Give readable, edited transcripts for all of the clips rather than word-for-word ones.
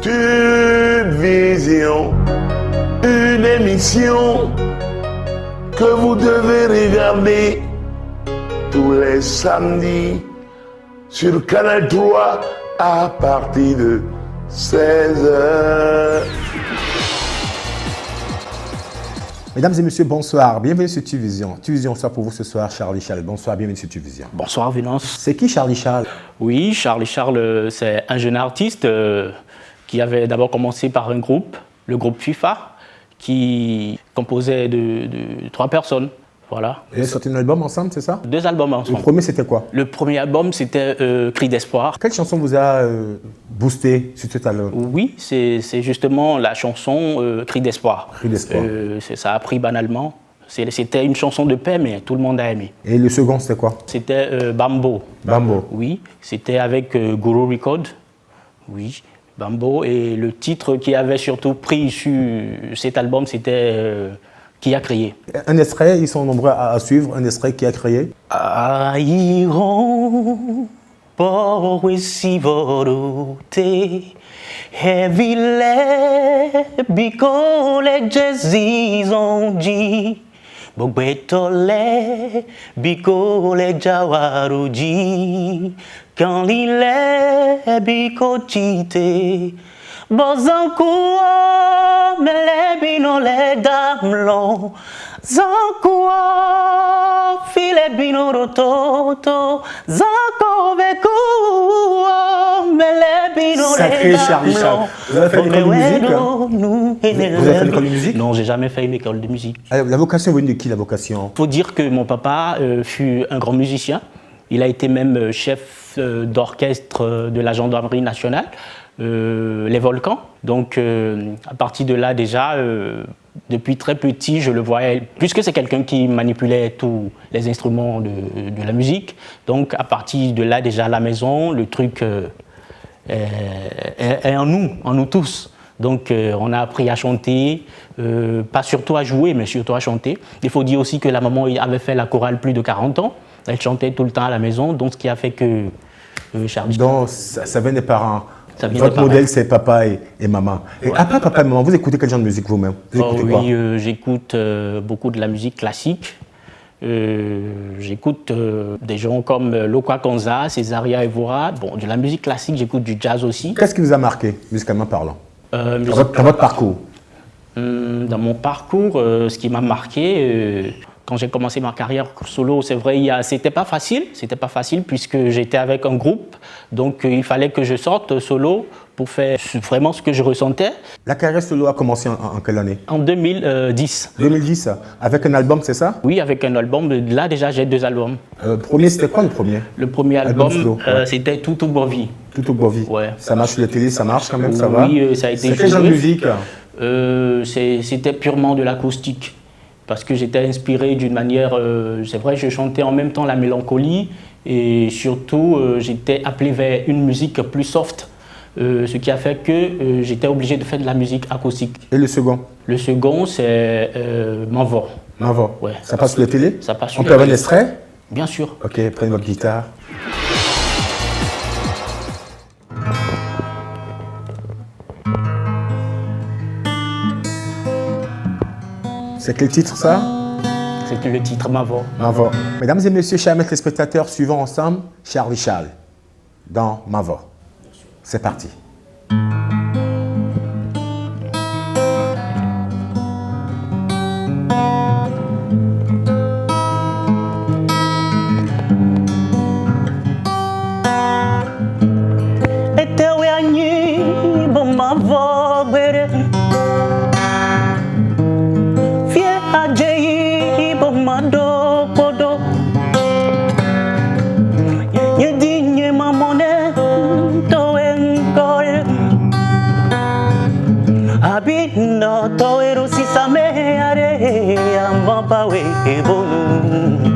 Tube Vision, une émission que vous devez regarder tous les samedis sur Canal 3 à partir de 16h. Mesdames et messieurs, bonsoir. Bienvenue sur Tube Vision. Tube Vision, bonsoir pour vous ce soir, Charlie Charles. Bonsoir, bienvenue sur Tube Vision. Bonsoir, Vénance. C'est qui Charlie Charles? Oui, Charlie Charles, c'est un jeune artiste qui avait d'abord commencé par un groupe, le groupe FIFA, qui composait de 3 personnes. Voilà. Vous avez sorti un album ensemble, c'est ça? 2 albums ensemble. Le premier, c'était quoi? Le premier album, c'était Cri d'espoir. Quelle chanson vous a boosté sur cet album? Oui, c'est justement la chanson Cri d'espoir. Cri d'espoir. Ça a pris banalement. C'était une chanson de paix, mais tout le monde a aimé. Et le second, c'était quoi? C'était Bambo. Bambo. Oui, c'était avec Guru Record. Oui, Bambo. Et le titre qui avait surtout pris sur cet album, c'était Qui a créé. Un extrait, ils sont nombreux à suivre, un extrait Qui a créé. Aïron, por te heavy bicole jezizonji Bogbetole bicole jawaruji quand l'ile bicochite Bozankuo melebino le damlo Zankuo filebino rototo Zanko vekuo melebino Sacré le Charlie Charles. Vous avez fait l'école de musique? Vous avez fait l'école de musique? Non, j'ai jamais fait une école de musique. Alors, la vocation venue de qui, la vocation? Il faut dire que mon papa fut un grand musicien. Il a été même chef d'orchestre de la gendarmerie nationale. Les Volcans. Donc, à partir de là, déjà, depuis très petit, je le voyais, puisque c'est quelqu'un qui manipulait tous les instruments de la musique. Donc, à partir de là, déjà, à la maison, le truc est en nous tous. Donc, on a appris à chanter, pas surtout à jouer, mais surtout à chanter. Il faut dire aussi que la maman avait fait la chorale plus de 40 ans. Elle chantait tout le temps à la maison, donc ce qui a fait que Charlie... Donc, ça vient des parents. Votre modèle, c'est papa et maman. Et à part papa et maman, vous écoutez quel genre de musique vous-même? Oui, j'écoute beaucoup de la musique classique. J'écoute des gens comme Lokwa Kanza, Césaria Evora. Bon, de la musique classique, j'écoute du jazz aussi. Qu'est-ce qui vous a marqué, musicalement parlant, dans votre parcours? Dans mon parcours, ce qui m'a marqué... Quand j'ai commencé ma carrière solo, c'est vrai, c'était pas facile puisque j'étais avec un groupe, donc il fallait que je sorte solo pour faire vraiment ce que je ressentais. La carrière solo a commencé en quelle année? En 2010. 2010, avec un album, c'est ça? Oui, avec un album. Là déjà, j'ai 2 albums. Le premier, c'était quoi le premier? Le premier album, solo, ouais. C'était Toutou Bovi. Toutou Bovi. Ouais. Ça marche sur la télé, ça marche quand même, ça va? Oui, ça a été joué. C'est quel genre de musique? C'était purement de l'acoustique. Parce que j'étais inspiré d'une manière, c'est vrai, je chantais en même temps la mélancolie et surtout j'étais appelé vers une musique plus soft, ce qui a fait que j'étais obligé de faire de la musique acoustique. Et le second? Le second, c'est Mavo. Mavo, ouais. Ça passe sur la télé? Ça passe sur On peut avoir un extrait? Bien sûr. Ok, prenez votre guitare. C'est quel titre ça? C'est le titre Mavo. Mavo. Mesdames et messieurs, chers téléspectateurs, suivons ensemble Charlie Charles dans Mavo. C'est parti. Abino toero si sameare amamba we bonu.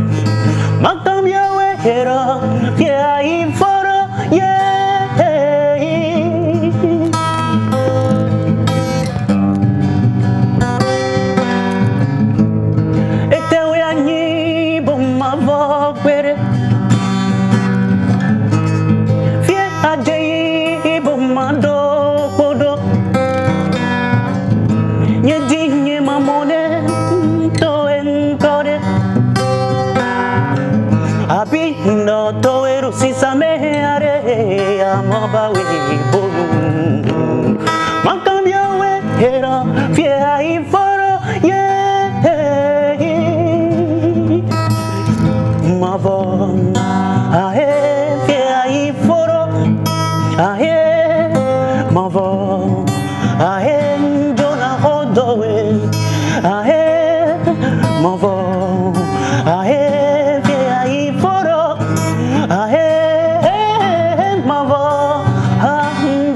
Makam ya we hero ya inforo yeah. Ete we anyi bom mavo kwere. Fie adei bom mando podo. Nye dinye mamone to enkore. Abino to eru si sameare amaba we bonu. Makambia we era fia iforo yeah. Mavo ahe fia iforo ahe mavo ahe jona hodowe ahe mavo ahe fia iforo ahe mavo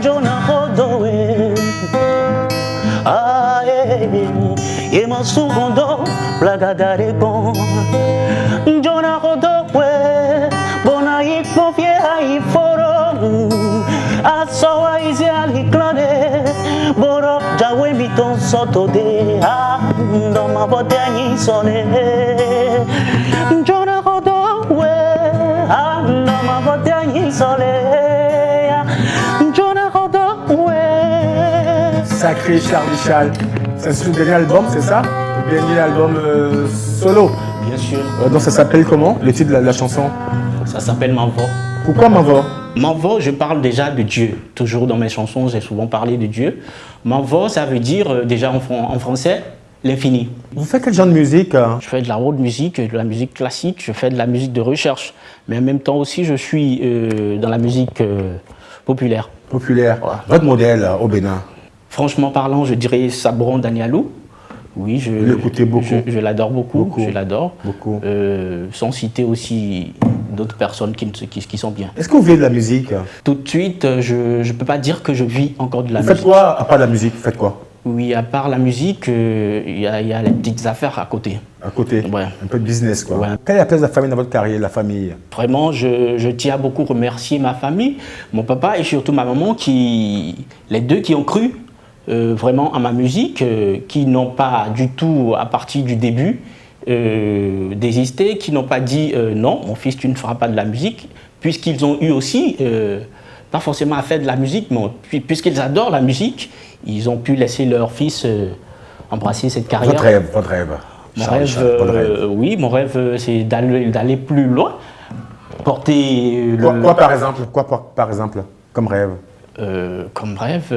jona hodowe ahe yema sugondo blagadare bon jona hodowe bona ikpo fia iforo asawa izi aliklade boro jawe miton soto de ando ma botanyi sone jona hodowe ando ma botanyi sole jona hodowe. Sacré Charlie Chal. C'est son dernier album, c'est ça? Le dernier album solo. Bien sûr. Donc ça s'appelle comment? Le titre de la chanson? Ça s'appelle Manvo. Pourquoi Manvo? Manvo, je parle déjà de Dieu. Toujours dans mes chansons, j'ai souvent parlé de Dieu. Manvo, ça veut dire déjà en français, l'infini. Vous faites quel genre de musique? Je fais de la road music, de la musique classique, je fais de la musique de recherche. Mais en même temps aussi, je suis dans la musique populaire. Populaire. Voilà. Votre modèle au Bénin? Franchement parlant, je dirais Sabron Danielou. Oui, je l'écoutez beaucoup. Je l'adore beaucoup. Je l'adore. Beaucoup. Sans citer aussi d'autres personnes qui sont bien. Est-ce que vous vivez de la musique? Tout de suite, je ne peux pas dire que je vis encore de la Vous musique. faites quoi à part la musique? Vous faites quoi? Oui, à part la musique, il y a les petites affaires à côté. À côté? Ouais. Un peu de business, quoi. Ouais. Quelle est la place de la famille dans votre carrière, la famille? Vraiment, je tiens à beaucoup remercier ma famille, mon papa et surtout ma maman, les deux qui ont cru vraiment à ma musique, qui n'ont pas du tout, à partir du début, désisté, qui n'ont pas dit non, mon fils, tu ne feras pas de la musique, puisqu'ils ont eu aussi, pas forcément à faire de la musique, mais puisqu'ils adorent la musique, ils ont pu laisser leur fils embrasser cette carrière. Votre rêve, votre rêve. Mon Charles, rêve, Charles, votre rêve. oui, mon rêve, c'est d'aller plus loin, porter Quoi, par exemple? Quoi, par exemple, comme rêve? comme rêve,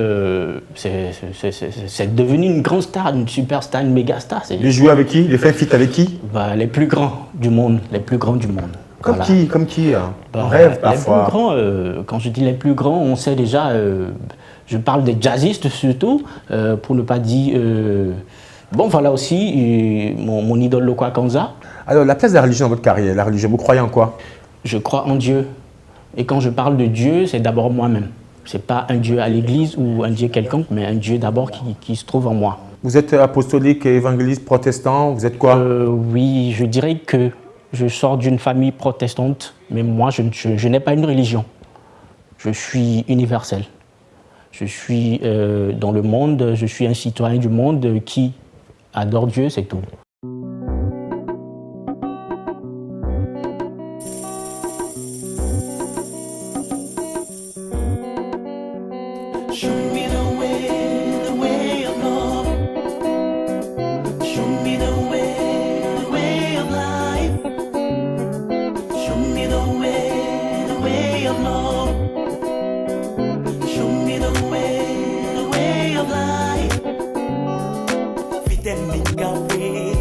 c'est devenu une grande star, une superstar, une méga star. Les jouer avec qui? Les faire feat avec qui? Bah, les plus grands du monde, les plus grands du monde. Comme Voilà. qui? Comme qui? Bah, Rêve les parfois. plus grands, quand je dis les plus grands, on sait déjà, je parle des jazzistes surtout, pour ne pas dire... bon, voilà aussi mon idole Lokwa Kanza. Alors, la place de la religion dans votre carrière, la religion, vous croyez en quoi? Je crois en Dieu. Et quand je parle de Dieu, c'est d'abord moi-même. Ce n'est pas un Dieu à l'église ou un Dieu quelconque, mais un Dieu d'abord qui se trouve en moi. Vous êtes apostolique, évangéliste, protestant, vous êtes quoi? Oui, je dirais que je sors d'une famille protestante, mais moi, je n'ai pas une religion. Je suis universel. Je suis dans le monde, je suis un citoyen du monde qui adore Dieu, c'est tout. Show me the way of love. Show me the way of life. Show me the way of love. Show me the way of life. Fit and make a way.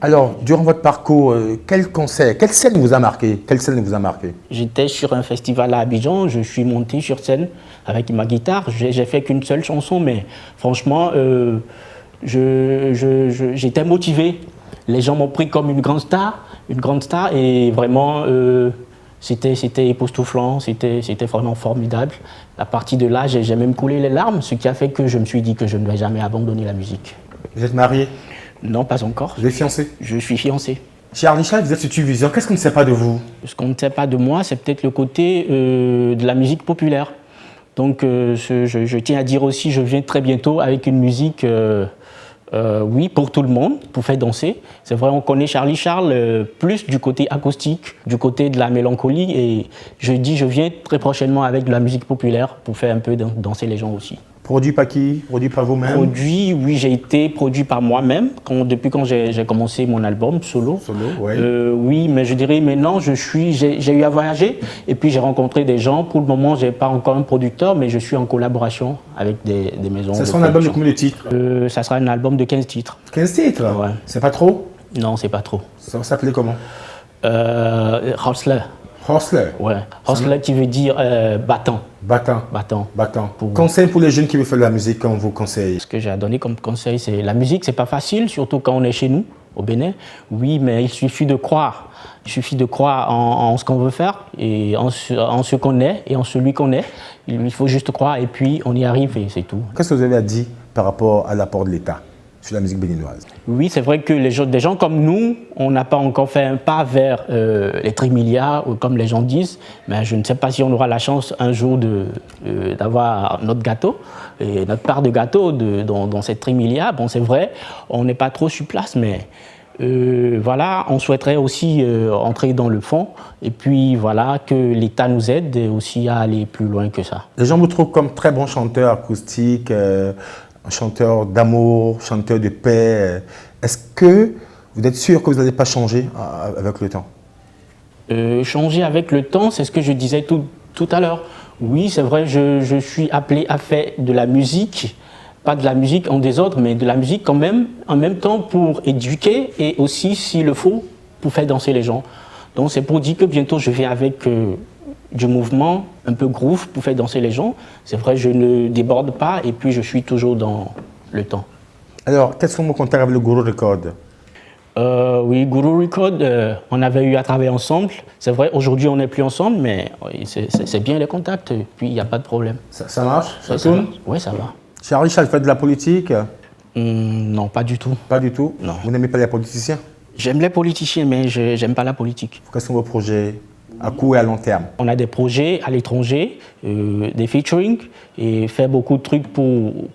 Alors, durant votre parcours, quel concert, quelle scène vous a marqué? Quelle scène vous a marqué? J'étais sur un festival à Abidjan, je suis monté sur scène avec ma guitare. J'ai fait qu'une seule chanson, mais franchement, j'étais motivé. Les gens m'ont pris comme une grande star, et vraiment, c'était époustouflant, c'était vraiment formidable. À partir de là, j'ai même coulé les larmes, ce qui a fait que je me suis dit que je ne vais jamais abandonner la musique. Vous êtes marié? Non, pas encore. Vous êtes fiancé? Je suis fiancé. Charlie Charles, vous êtes sur Tuvision. Qu'est-ce qu'on ne sait pas de vous? Ce qu'on ne sait pas de moi, c'est peut-être le côté de la musique populaire. Donc, je tiens à dire aussi, je viens très bientôt avec une musique, oui, pour tout le monde, pour faire danser. C'est vrai, on connaît Charlie Charles plus du côté acoustique, du côté de la mélancolie. Et je viens très prochainement avec de la musique populaire pour faire un peu danser les gens aussi. Produit par qui? Produit par vous-même? Produit, oui, j'ai été produit par moi-même depuis quand j'ai commencé mon album solo. Solo, oui. Oui, mais je dirais maintenant, j'ai eu à voyager et puis j'ai rencontré des gens. Pour le moment, je n'ai pas encore un producteur, mais je suis en collaboration avec des maisons. Ça sera un album de combien de titres? Ça sera un album de 15 titres. 15 titres? Ouais. C'est pas trop? Non, c'est pas trop. Ça va s'appeler comment? Hustler. Hustler? Ouais. Hustler qui veut dire battant. Battant. Battant. Battant. Pour- Conseil pour les jeunes qui veulent faire de la musique, comme vous conseille? Ce que j'ai à donner comme conseil, c'est la musique, c'est pas facile, surtout quand on est chez nous, au Bénin. Oui, mais il suffit de croire. Il suffit de croire en ce qu'on veut faire et en ce qu'on est et en celui qu'on est. Il faut juste croire et puis on y arrive et c'est tout. Qu'est-ce que vous avez à dire par rapport à l'apport de l'État sur la musique béninoise? Oui, c'est vrai que des gens comme nous, on n'a pas encore fait un pas vers les trimilliards, comme les gens disent, mais je ne sais pas si on aura la chance un jour d'avoir notre gâteau, et notre part de gâteau dans ces trimilliards. Bon, c'est vrai, on n'est pas trop sur place, mais voilà, on souhaiterait aussi entrer dans le fond, et puis voilà, que l'État nous aide aussi à aller plus loin que ça. Les gens vous trouvent comme très bon chanteur acoustique, un chanteur d'amour, chanteur de paix. Est-ce que vous êtes sûr que vous n'allez pas changer avec le temps? Changer avec le temps, c'est ce que je disais tout à l'heure. Oui, c'est vrai, je suis appelé à faire de la musique, pas de la musique en désordre, mais de la musique quand même, en même temps pour éduquer et aussi, s'il le faut, pour faire danser les gens. Donc c'est pour dire que bientôt je viens avec du mouvement, un peu groove pour faire danser les gens. C'est vrai, je ne déborde pas et puis je suis toujours dans le temps. Alors, quels sont vos contacts avec le Guru Record? Oui, Guru Record, on avait eu à travailler ensemble. C'est vrai, aujourd'hui on n'est plus ensemble, mais c'est bien les contacts, puis il n'y a pas de problème. Ça marche? Ça tourne? Oui, ça va. Charlie Charles fait de la politique? Non, pas du tout. Pas du tout? Non. Vous n'aimez pas les politiciens? J'aime les politiciens, mais je n'aime pas la politique. Quels sont vos projets à court et à long terme? On a des projets à l'étranger, des featuring, et faire beaucoup de trucs pour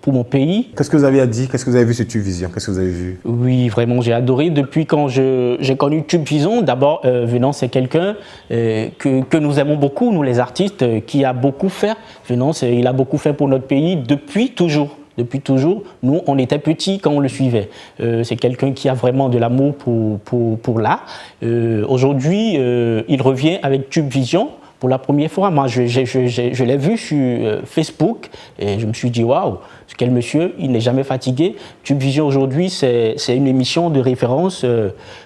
mon pays. Qu'est-ce que vous avez à dire? Qu'est-ce que vous avez vu sur Tuvision? Qu'est-ce que vous avez vu? Oui, vraiment, j'ai adoré. Depuis quand j'ai connu Tube Vision, d'abord, Venant, c'est quelqu'un que nous aimons beaucoup, nous les artistes, qui a beaucoup fait. Venant, il a beaucoup fait pour notre pays depuis toujours. Depuis toujours, nous, on était petits quand on le suivait. C'est quelqu'un qui a vraiment de l'amour pour l'art. Aujourd'hui, il revient avec Tube Vision pour la première fois. Moi, je l'ai vu sur Facebook et je me suis dit, waouh, quel monsieur, il n'est jamais fatigué. Tube Vision aujourd'hui, c'est une émission de référence.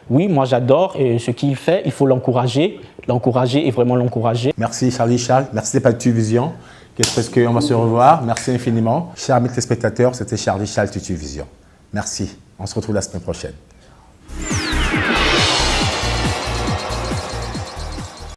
Oui, moi j'adore ce qu'il fait, il faut l'encourager et vraiment l'encourager. Merci Charlie Charles, merci d'être pas de Tuvision. J'espère qu'on va se revoir. Merci infiniment. Chers amis téléspectateurs, c'était Charlie Charles de Tuvision. Merci. On se retrouve la semaine prochaine.